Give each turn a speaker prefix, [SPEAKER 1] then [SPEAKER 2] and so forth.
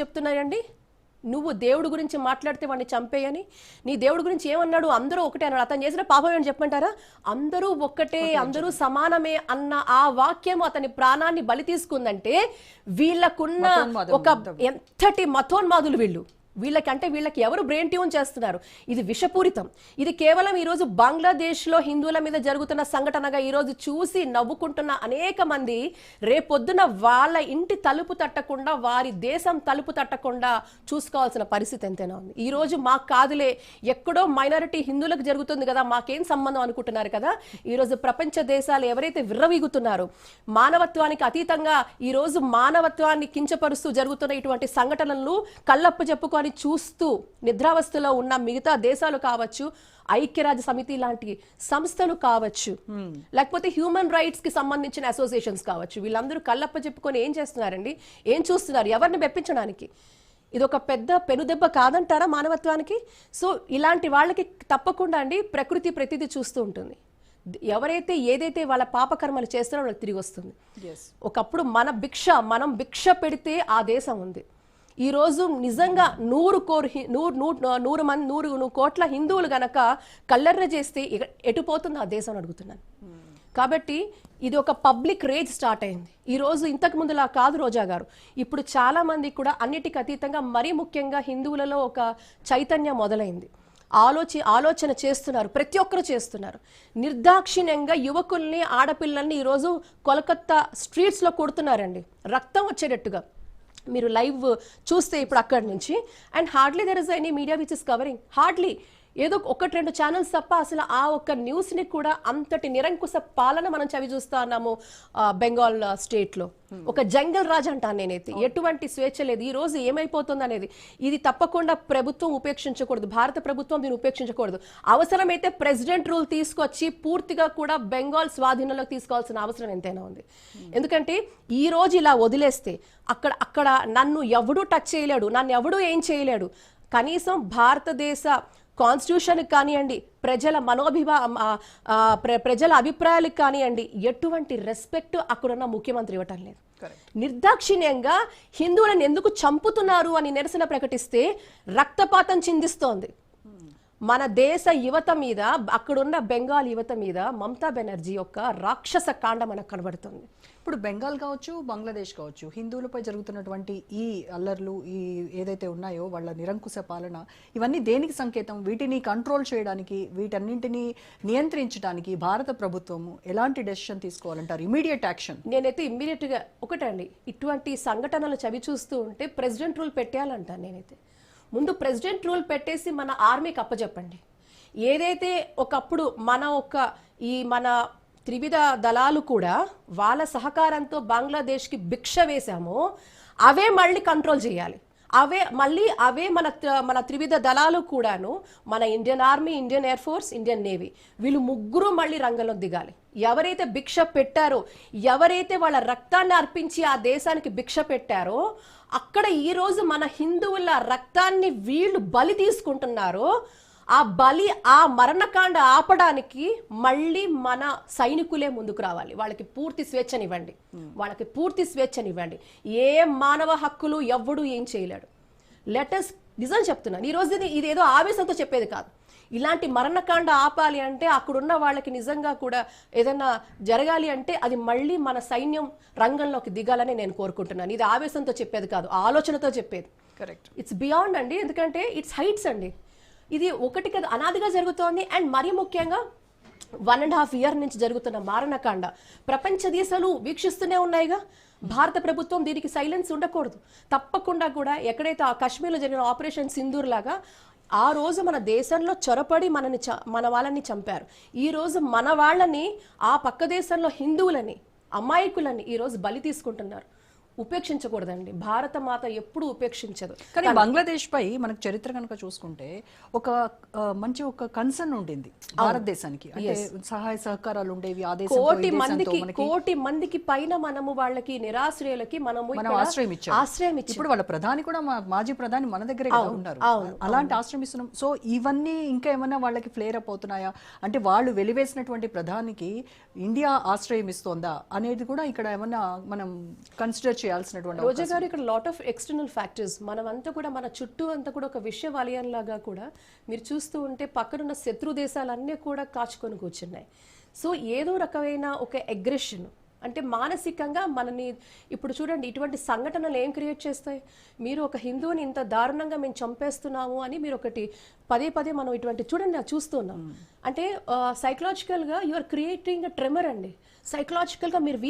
[SPEAKER 1] చెప్తున్నాయండి. నువ్వు దేవుడి గురించి మాట్లాడితే వాడిని చంపేయని. నీ దేవుడి గురించి ఏమన్నాడు? అందరూ ఒకటే అన్నాడు. అతను చేసిన పాపం ఏంటి చెప్పమంటారా? అందరూ ఒక్కటే, అందరూ సమానమే అన్న ఆ వాక్యం అతని ప్రాణాన్ని బలి తీసుకుందంటే వీళ్ళకున్న ఒక ఎంతటి మతోన్మాదులు వీళ్ళకి ఎవరు బ్రెయిన్ ట్యూన్ చేస్తున్నారు? ఇది విషపూరితం. ఇది కేవలం ఈరోజు బంగ్లాదేశ్లో హిందువుల మీద జరుగుతున్న సంఘటనగా ఈరోజు చూసి నవ్వుకుంటున్న అనేక మంది రేపొద్దున వాళ్ళ ఇంటి తలుపు తట్టకుండా, వారి దేశం తలుపు తట్టకుండా చూసుకోవాల్సిన పరిస్థితి ఎంతైనా ఉంది. ఈరోజు మాకు కాదులే, ఎక్కడో మైనారిటీ హిందువులకు జరుగుతుంది కదా, మాకేం సంబంధం అనుకుంటున్నారు కదా. ఈరోజు ప్రపంచ దేశాలు ఎవరైతే విర్రవీగుతున్నారో, మానవత్వానికి అతీతంగా ఈరోజు మానవత్వాన్ని కించపరుస్తూ జరుగుతున్న ఇటువంటి సంఘటనలను కళ్ళప్ప చెప్పుకొని చూస్తూ నిద్రావస్థలో ఉన్న మిగతా దేశాలు కావచ్చు, ఐక్యరాజ్య సమితి లాంటి సంస్థలు కావచ్చు, లేకపోతే హ్యూమన్ రైట్స్ కి సంబంధించిన అసోసియేషన్స్ కావచ్చు, వీళ్ళందరూ కళ్ళప్ప చెప్పుకొని ఏం చేస్తున్నారండి? ఏం చూస్తున్నారు? ఎవరిని మెప్పించడానికి? ఇది ఒక పెద్ద పెనుదెబ్బ కాదంటారా మానవత్వానికి? సో ఇలాంటి వాళ్ళకి తప్పకుండా అండి ప్రకృతి ప్రతిదీ చూస్తూ ఉంటుంది. ఎవరైతే ఏదైతే వాళ్ళ పాపకర్మలు చేస్తారో వాళ్ళకి తిరిగి వస్తుంది. ఒకప్పుడు మనం భిక్ష పెడితే ఆ దేశం ఉంది. ఈ రోజు నిజంగా 100 కోట్ల హిందువులు గనక కల్లెర్ర చేస్తే ఎటుపోతుంది ఆ దేశం అడుగుతున్నాను. కాబట్టి ఇది ఒక పబ్లిక్ రేజ్ స్టార్ట్ అయింది. ఈ రోజు ఇంతకు ముందులా కాదు రోజా గారు. ఇప్పుడు చాలా మంది కూడా అన్నిటికీ అతీతంగా, మరీ ముఖ్యంగా హిందువులలో ఒక చైతన్యం మొదలైంది. ఆలోచన చేస్తున్నారు, ప్రతి ఒక్కరు చేస్తున్నారు. నిర్దాక్షిణ్యంగా యువకుల్ని, ఆడపిల్లల్ని ఈరోజు కోల్కతా స్ట్రీట్స్లో కొడుతున్నారండి, రక్తం వచ్చేటట్టుగా. మీరు లైవ్ చూస్తే ఇప్పుడు అక్కడి నుంచి, and hardly there is any media which is covering. Hardly ఏదో 1-2 ఛానల్స్ తప్ప అసలు ఆ ఒక్క న్యూస్ని కూడా అంతటి నిరంకుశ పాలన మనం చవి చూస్తా ఉన్నాము బెంగాల్ స్టేట్లో. ఒక జంగల్ రాజ్ అంటాను నేనైతే. ఎటువంటి స్వేచ్ఛ లేదు. ఈ రోజు ఏమైపోతుంది అనేది ఇది తప్పకుండా ప్రభుత్వం ఉపేక్షించకూడదు, భారత ప్రభుత్వం దీన్ని ఉపేక్షించకూడదు. అవసరమైతే ప్రెసిడెంట్ రూల్ తీసుకొచ్చి పూర్తిగా కూడా బెంగాల్ స్వాధీనంలోకి తీసుకోవాల్సిన అవసరం ఎంతైనా ఉంది. ఎందుకంటే ఈ రోజు ఇలా వదిలేస్తే అక్కడ నన్ను ఎవడూ టచ్ చేయలేడు, నన్ను ఎవడూ ఏం చేయలేడు. కనీసం భారతదేశ కాన్స్టిట్యూషన్ కానివ్వండి, ప్రజల అభిప్రాయాలకు కానివ్వండి, ఎటువంటి రెస్పెక్ట్ అక్కడున్న ముఖ్యమంత్రి ఇవ్వటం లేదు. నిర్దాక్షిణ్యంగా హిందువులను ఎందుకు చంపుతున్నారు అని నిరసన ప్రకటిస్తే రక్తపాతం చిందిస్తోంది. మన దేశ యువత మీద, అక్కడున్న బెంగాల్ యువత మీద మమతా బెనర్జీ యొక్క రాక్షస కాండ మనకు కనబడుతుంది.
[SPEAKER 2] ఇప్పుడు బెంగాల్ కావచ్చు, బంగ్లాదేశ్ కావచ్చు, హిందువులపై జరుగుతున్నటువంటి ఈ అల్లర్లు, ఈ ఏదైతే ఉన్నాయో వాళ్ళ నిరంకుశ పాలన, ఇవన్నీ దేనికి సంకేతం? వీటిని కంట్రోల్ చేయడానికి, వీటన్నింటినీ నియంత్రించడానికి భారత ప్రభుత్వము ఎలాంటి డెసిషన్ తీసుకోవాలంటారు? Immediate action.
[SPEAKER 1] నేనైతే ఇమ్మీడియట్గా ఒకటండి, ఇటువంటి సంఘటనలు చవి చూస్తూ ఉంటే ప్రెసిడెంట్ రూల్ పెట్టేయాలంటాను నేనైతే. ముందు ప్రెసిడెంట్ రూల్ పెట్టేసి మన ఆర్మీకి అప్పచెప్పండి. ఏదైతే ఒకప్పుడు మన త్రివిధ దళాలు కూడా వాళ్ళ సహకారంతో బంగ్లాదేశ్కి భిక్ష వేశామో అవే మళ్ళీ కంట్రోల్ చేయాలి. అవే మన త్రివిధ దళాలు కూడాను, మన Indian army, Indian air force, Indian navy, వీళ్ళు ముగ్గురు మళ్ళీ రంగంలోకి దిగాలి. ఎవరైతే భిక్ష పెట్టారో, ఎవరైతే వాళ్ళ రక్తాన్ని అర్పించి ఆ దేశానికి భిక్ష పెట్టారో, అక్కడ ఈరోజు మన హిందువుల రక్తాన్ని వీళ్ళు బలి తీసుకుంటున్నారో, ఆ మరణకాండ ఆపడానికి మళ్ళీ మన సైనికులే ముందుకు రావాలి. వాళ్ళకి పూర్తి స్వేచ్ఛనివ్వండి. ఏ మానవ హక్కులు ఎవ్వడూ ఏం చేయలేడు. లెటస్ నిజం చెప్తున్నాను. ఈరోజు ఇదేదో ఆవేశంతో చెప్పేది కాదు. ఇలాంటి మరణకాండ ఆపాలి అంటే, అక్కడున్న వాళ్ళకి నిజంగా కూడా ఏదైనా జరగాలి అంటే అది మళ్ళీ మన సైన్యం రంగంలోకి దిగాలని నేను కోరుకుంటున్నాను. ఇది ఆవేశంతో చెప్పేది కాదు, ఆలోచనతో చెప్పేది.
[SPEAKER 2] కరెక్ట్.
[SPEAKER 1] ఇట్స్ బియాండ్ అండి. ఎందుకంటే ఇట్స్ హైట్స్ అండి. ఇది ఒకటి కదా, అనాదిగా జరుగుతోంది. అండ్ మరీ ముఖ్యంగా 1.5 ఇయర్ నుంచి జరుగుతున్న మారణకాండ ప్రపంచ దేశాలు వీక్షిస్తూనే ఉన్నాయిగా. భారత ప్రభుత్వం దీనికి సైలెన్స్ ఉండకూడదు. తప్పకుండా కూడా ఎక్కడైతే ఆ కాశ్మీర్లో జరిగిన ఆపరేషన్ సింధూర్ లాగా ఆ రోజు మన దేశంలో చొరపడి మన వాళ్ళని చంపారు. ఈ రోజు మన వాళ్ళని, ఆ పక్క దేశంలో హిందువులని, అమాయకులని ఈరోజు బలి తీసుకుంటున్నారు. ఉపేక్షించకూడదండి. భారత మాత ఎప్పుడు ఉపేక్షించదు.
[SPEAKER 2] కానీ బంగ్లాదేశ్ పై మనకు చరిత్ర కనుక చూసుకుంటే మంచి కన్సర్న్ ఉండింది భారతదేశానికి. అంటే సహాయ సహకారాలు ఉండేవి.
[SPEAKER 1] కోటి మందికి పైన మనము వాళ్ళకి నిరాశ్రయులకి ఆశ్రయం ఇచ్చాం.
[SPEAKER 2] ఇప్పుడు వాళ్ళ ప్రధాని కూడా, మాజీ ప్రధాని మన దగ్గరే ఉన్నారు. అలాంటి ఆశ్రయం ఇస్తున్నాం. సో ఇవన్నీ ఇంకా ఏమైనా వాళ్ళకి ఫ్లేర్ అప్ అవుతున్నాయా? అంటే వాళ్ళు వెలివేసినటువంటి ప్రధానికి ఇండియా ఆశ్రయం ఇస్తోందా అనేది కూడా ఇక్కడ ఏమన్నా మనం కన్సిడర్ చేయాల్సినటువంటి
[SPEAKER 1] రోజా గారు ఇక్కడ లాట్ ఆఫ్ ఎక్స్టర్నల్ ఫ్యాక్టర్స్ మనమంతా కూడా మన చుట్టూ అంతా కూడా ఒక విష వలయం లాగా కూడా మీరు చూస్తూ ఉంటే పక్కనున్న శత్రు దేశాలన్నీ కూడా కాచుకొని కూర్చున్నాయి. సో ఏదో రకమైన ఒక అగ్రెషన్ అంటే మానసికంగా మనని ఇప్పుడు చూడండి ఇటువంటి సంఘటనలు ఏం క్రియేట్ చేస్తాయి. మీరు ఒక హిందువుని ఇంత దారుణంగా మేము చంపేస్తున్నాము అని మీరు ఒకటి పదే పదే మనం ఇటువంటి చూడండి చూస్తున్నాం. అంటే సైకలాజికల్గా you are creating a tremor అండి. సైకలాజికల్గా మీరు